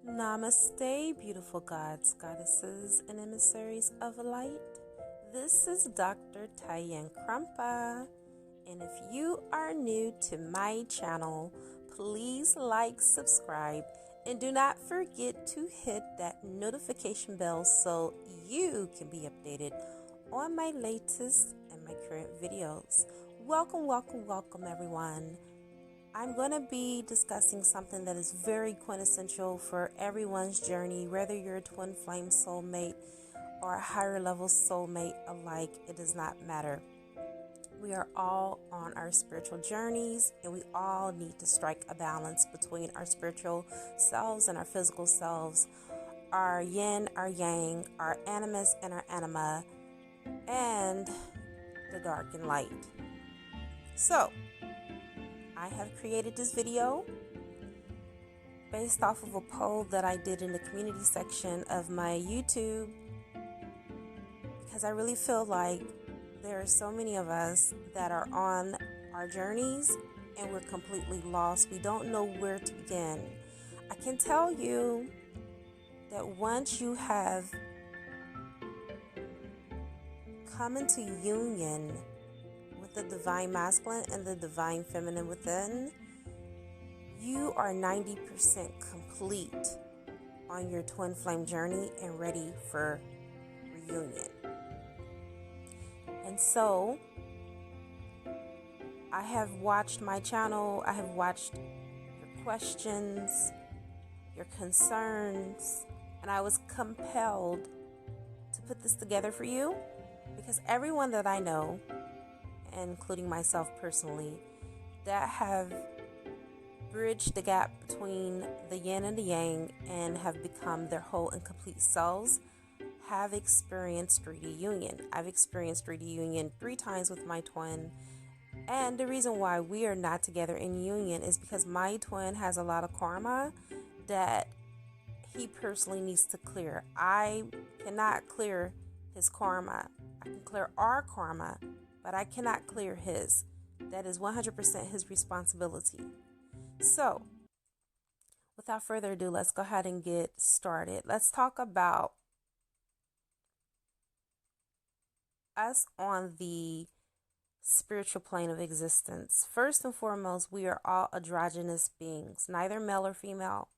Namaste, beautiful gods, goddesses, and emissaries of light. This is Dr. Tyann Krumpa, and if you are new to my channel, please like, subscribe, and do not forget to hit that notification bell so you can be updated on my latest and my current videos. Welcome, everyone. I'm going to be discussing something that is very quintessential for everyone's journey, whether you're a twin flame soulmate or a higher level soulmate alike, it does not matter. We are all on our spiritual journeys, and we all need to strike a balance between our spiritual selves and our physical selves, our yin, our yang, our animus and our anima, and the dark and light. So, I have created this video based off of a poll that I did in the community section of my YouTube, because I really feel like there are so many of us that are on our journeys and we're completely lost. We don't know where to begin. I can tell you that once you have come into union the divine masculine and the divine feminine within, you are 90% complete on your twin flame journey and ready for reunion. And so I have watched my channel, I have watched your questions, your concerns, and I was compelled to put this together for you because everyone that I know, including myself personally, that have bridged the gap between the yin and the yang and have become their whole and complete selves, have experienced 3D union. I've experienced 3D union 3 times with my twin, and the reason why we are not together in union is because my twin has a lot of karma that he personally needs to clear. I cannot clear his karma. I can clear our karma, but I cannot clear his. That is 100% his responsibility. So, without further ado, let's go ahead and get started. Let's talk about us on the spiritual plane of existence. First and foremost, we are all androgynous beings, neither male or female.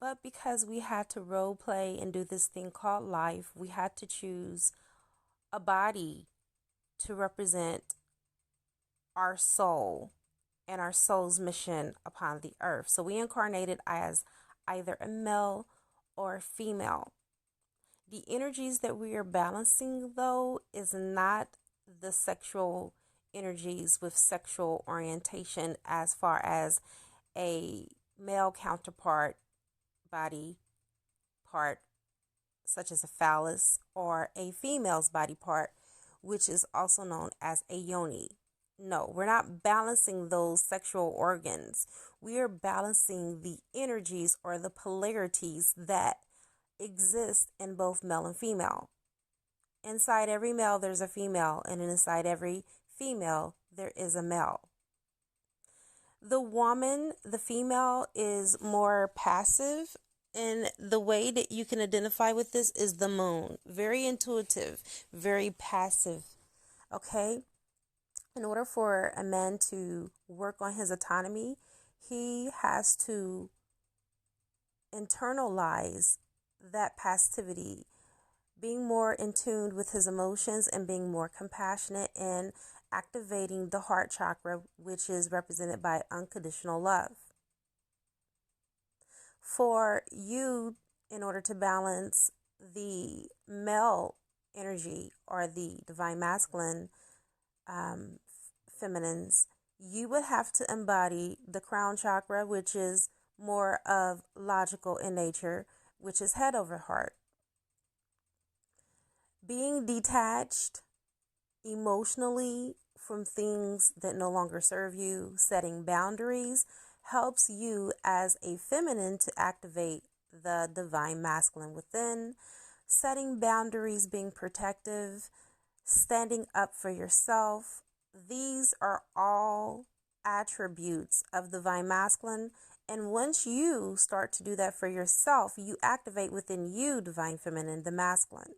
But because we had to role play and do this thing called life, we had to choose a body to represent our soul and our soul's mission upon the earth. So we incarnated as either a male or a female. The energies that we are balancing, though, is not the sexual energies with sexual orientation as far as a male counterpart body part, such as a phallus, or a female's body part, which is also known as a yoni. No, we're not balancing those sexual organs. We are balancing the energies or the polarities that exist in both male and female. Inside every male, there's a female, and inside every female, there is a male. The woman, the female, is more passive, and the way that you can identify with this is the moon. Very intuitive, very passive. Okay? In order for a man to work on his autonomy, he has to internalize that passivity, being more in tune with his emotions and being more compassionate and activating the heart chakra, which is represented by unconditional love. For you, in order to balance the male energy or the divine masculine feminines, you would have to embody the crown chakra, which is more of logical in nature, which is head over heart. Being detached emotionally from things that no longer serve you, setting boundaries, helps you as a feminine to activate the divine masculine within. Setting boundaries, being protective, standing up for yourself. These are all attributes of divine masculine And once you start to do that for yourself, you activate within you divine feminine, the masculine.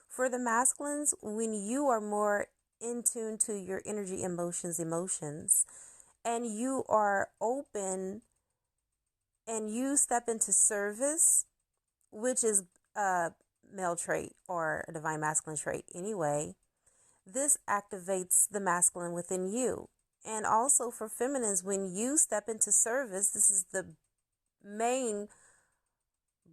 For the masculines, when you are more in tune to your energy, emotions, and you are open and you step into service, which is a male trait or a divine masculine trait anyway, this activates the masculine within you. And also for feminines, when you step into service, this is the main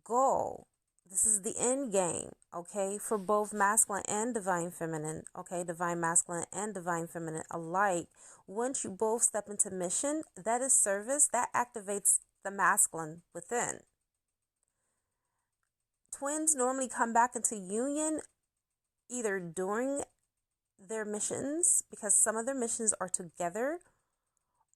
goal. This is the end game, okay, for both masculine and divine feminine, okay, divine masculine and divine feminine alike. Once you both step into mission, that is service, that activates the masculine within. Twins normally come back into union either during their missions, because some of their missions are together,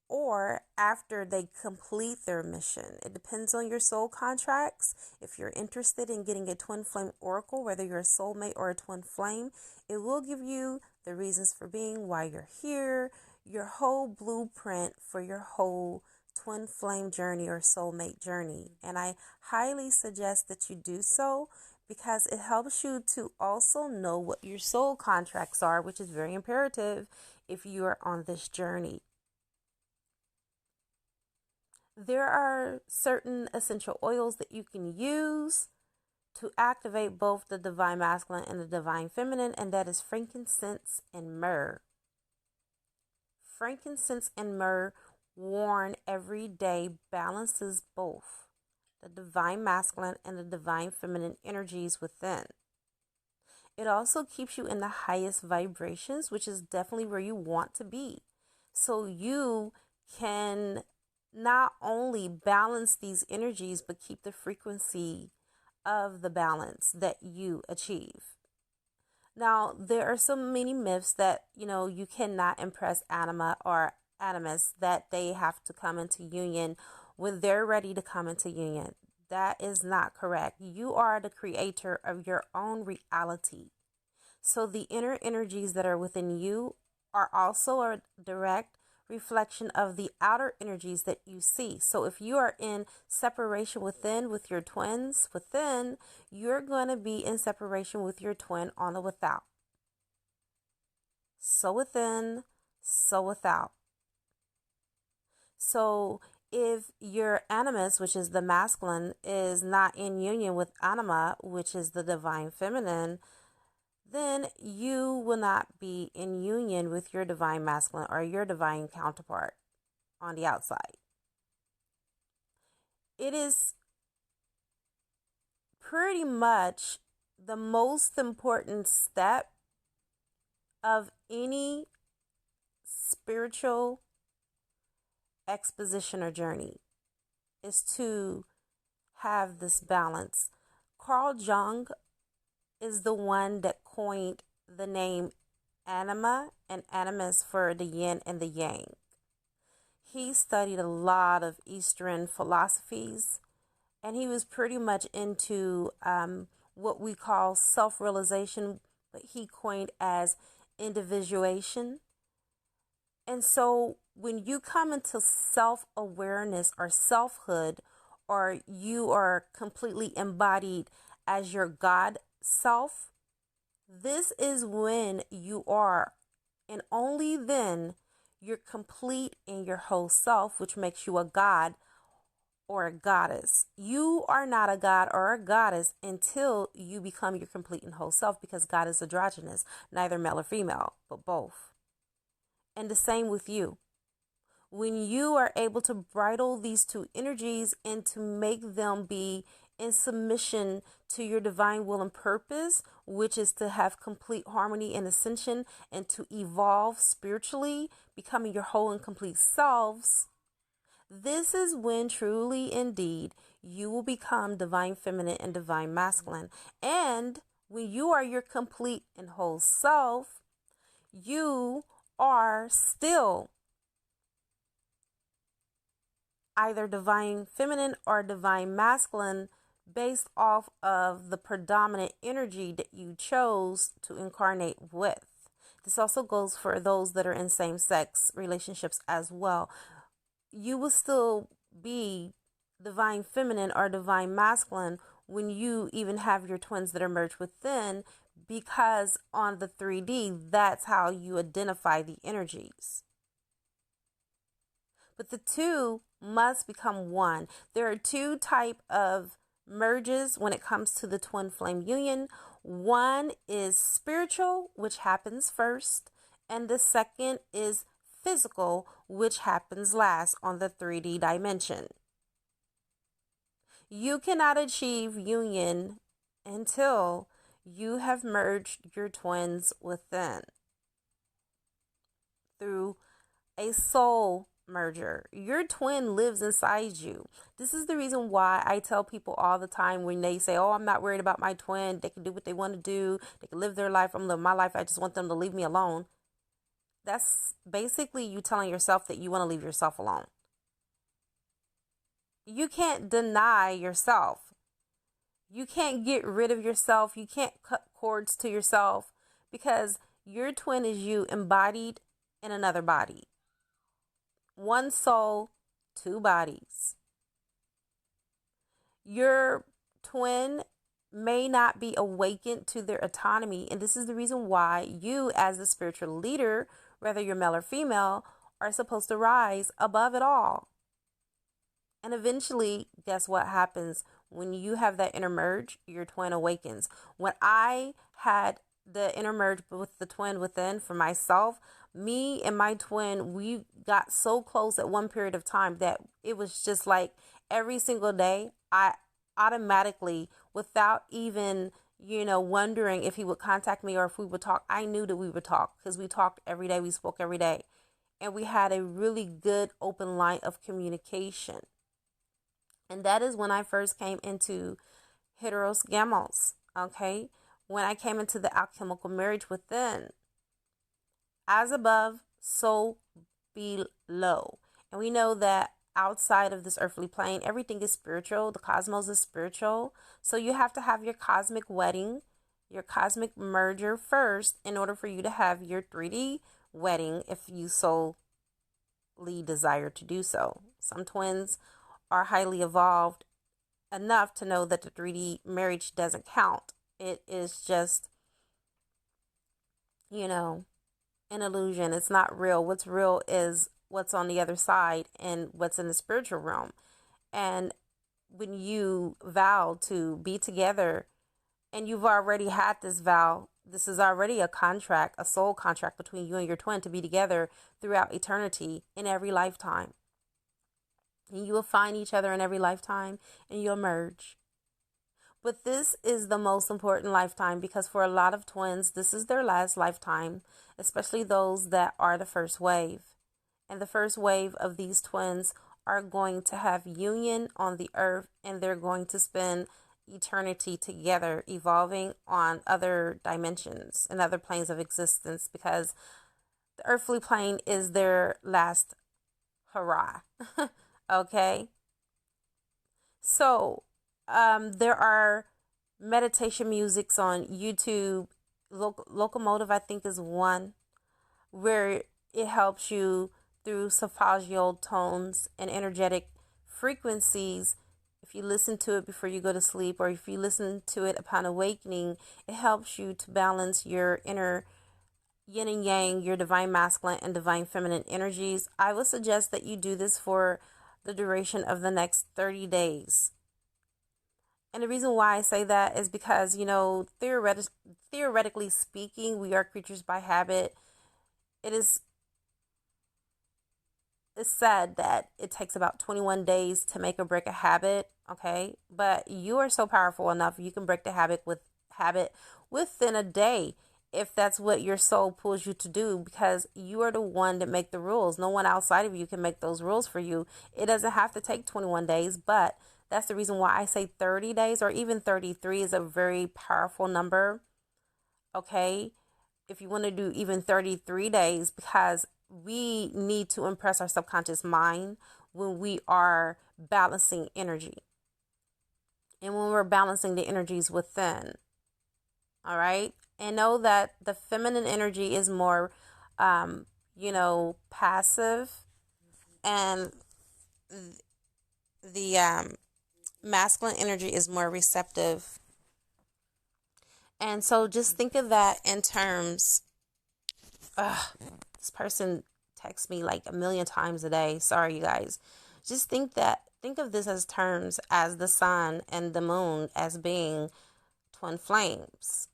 or after they complete their mission. It depends on your soul contracts. If you're interested in getting a twin flame oracle, whether you're a soulmate or a twin flame, it will give you the reasons for being, why you're here, your whole blueprint for your whole twin flame journey or soulmate journey. And I highly suggest that you do so, because it helps you to also know what your soul contracts are, which is very imperative if you are on this journey. There are certain essential oils that you can use to activate both the divine masculine and the divine feminine, and that is frankincense and myrrh. Frankincense and myrrh, worn every day, balances both the divine masculine and the divine feminine energies within. It also keeps you in the highest vibrations, which is definitely where you want to be. So you can not only balance these energies, but keep the frequency of the balance that you achieve. Now, there are so many myths that, you cannot impress anima or animus, that they have to come into union when they're ready to come into union. That is not correct. You are the creator of your own reality. So the inner energies that are within you are also a direct reflection of the outer energies that you see. So if you are in separation within with your twins within, you're going to be in separation with your twin on the without. So within, so without. So if your animus, which is the masculine, is not in union with anima, which is the divine feminine, then you will not be in union with your divine masculine or your divine counterpart on the outside. It is pretty much the most important step of any spiritual exposition or journey, is to have this balance. Carl Jung is the one that coined the name anima and animus for the yin and the yang. He studied a lot of Eastern philosophies, and he was pretty much into what we call self-realization, but he coined as individuation. And so when you come into self-awareness or selfhood, or you are completely embodied as your God self, this is when you are, and only then, you're complete in your whole self, which makes you a god or a goddess. You are not a god or a goddess until you become your complete and whole self, because God is androgynous, neither male or female, but both. And the same with you. When you are able to bridle these two energies and to make them be in submission to your divine will and purpose, which is to have complete harmony and ascension and to evolve spiritually, becoming your whole and complete selves, this is when truly indeed you will become divine feminine and divine masculine. And when you are your complete and whole self, you are still either divine feminine or divine masculine, based off of the predominant energy that you chose to incarnate with. This also goes for those that are in same-sex relationships as well. You will still be divine feminine or divine masculine when you even have your twins that are merged within, because on the 3D, that's how you identify the energies. But the two must become one. There are two type of merges when it comes to the twin flame union. One is spiritual, which happens first, and the second is physical, which happens last on the 3D dimension. You cannot achieve union until you have merged your twins within through a soul merger. Your twin lives inside you. This is the reason why I tell people all the time when they say, oh, I'm not worried about my twin. They can do what they want to do. They can live their life. I'm living my life. I just want them to leave me alone. That's basically you telling yourself that you want to leave yourself alone. You can't deny yourself. You can't get rid of yourself. You can't cut cords to yourself, because your twin is you embodied in another body. One soul, two bodies. Your twin may not be awakened to their autonomy, and this is the reason why you, as the spiritual leader, whether you're male or female, are supposed to rise above it all. And eventually, guess what happens? When you have that inner merge, your twin awakens. When I had the inner merge with the twin within for myself, me and my twin, we got so close at one period of time that it was just like every single day, I automatically, without even, wondering if he would contact me or if we would talk, I knew that we would talk, because we talked every day, we spoke every day. And we had a really good open line of communication. And that is when I first came into heteros gamos, okay? When I came into the alchemical marriage within. As above, so below. And we know that outside of this earthly plane, everything is spiritual. The cosmos is spiritual. So you have to have your cosmic wedding, your cosmic merger first in order for you to have your 3D wedding, if you solely desire to do so. Some twins are highly evolved enough to know that the 3D marriage doesn't count. It is just, an illusion. It's not real. What's real is what's on the other side and what's in the spiritual realm. And when you vow to be together and you've already had this vow, this is already a contract, a soul contract between you and your twin to be together throughout eternity in every lifetime. And you will find each other in every lifetime and you'll merge. But this is the most important lifetime, because for a lot of twins, this is their last lifetime, especially those that are the first wave. And the first wave of these twins are going to have union on the earth, and they're going to spend eternity together, evolving on other dimensions and other planes of existence, because the earthly plane is their last hurrah. Okay? So, there are meditation musics on YouTube. Locomotive, I think, is one where it helps you through solfeggio tones and energetic frequencies. If you listen to it before you go to sleep, or if you listen to it upon awakening, it helps you to balance your inner yin and yang, your divine masculine and divine feminine energies. I would suggest that you do this for the duration of the next 30 days. And the reason why I say that is because, theoretically speaking, we are creatures by habit. It's said that it takes about 21 days to make or break a habit, okay? But you are so powerful enough, you can break the habit within a day, if that's what your soul pulls you to do, because you are the one that make the rules. No one outside of you can make those rules for you. It doesn't have to take 21 days, but that's the reason why I say 30 days or even 33 is a very powerful number, okay? If you want to do even 33 days, because we need to impress our subconscious mind when we are balancing energy and when we're balancing the energies within, all right? And know that the feminine energy is more, passive, and the masculine energy is more receptive. And so just think of that in terms, this person texts me like a million times a day. Sorry, you guys. Just think of this as terms as the sun and the moon as being twin flames.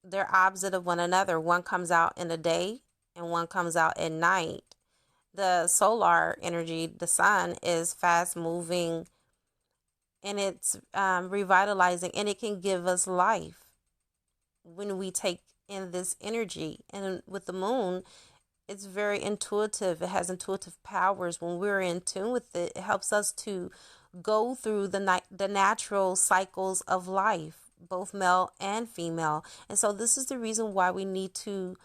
They're opposite of one another. One comes out in the day and one comes out at night. The solar energy, the sun, is fast moving and it's revitalizing, and it can give us life when we take in this energy. And with the moon, it's very intuitive. It has intuitive powers. When we're in tune with it, it helps us to go through the natural cycles of life, both male and female. And so this is the reason why we need to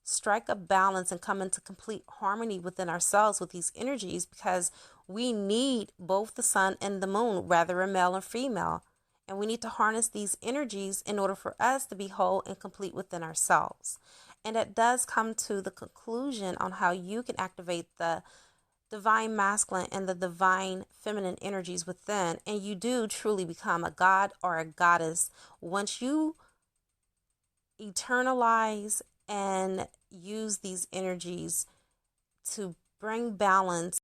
strike a balance and come into complete harmony within ourselves with these energies, because we need both the sun and the moon, whether a male or female. And we need to harness these energies in order for us to be whole and complete within ourselves. And it does come to the conclusion on how you can activate the divine masculine and the divine feminine energies within. And you do truly become a god or a goddess once you eternalize and use these energies to bring balance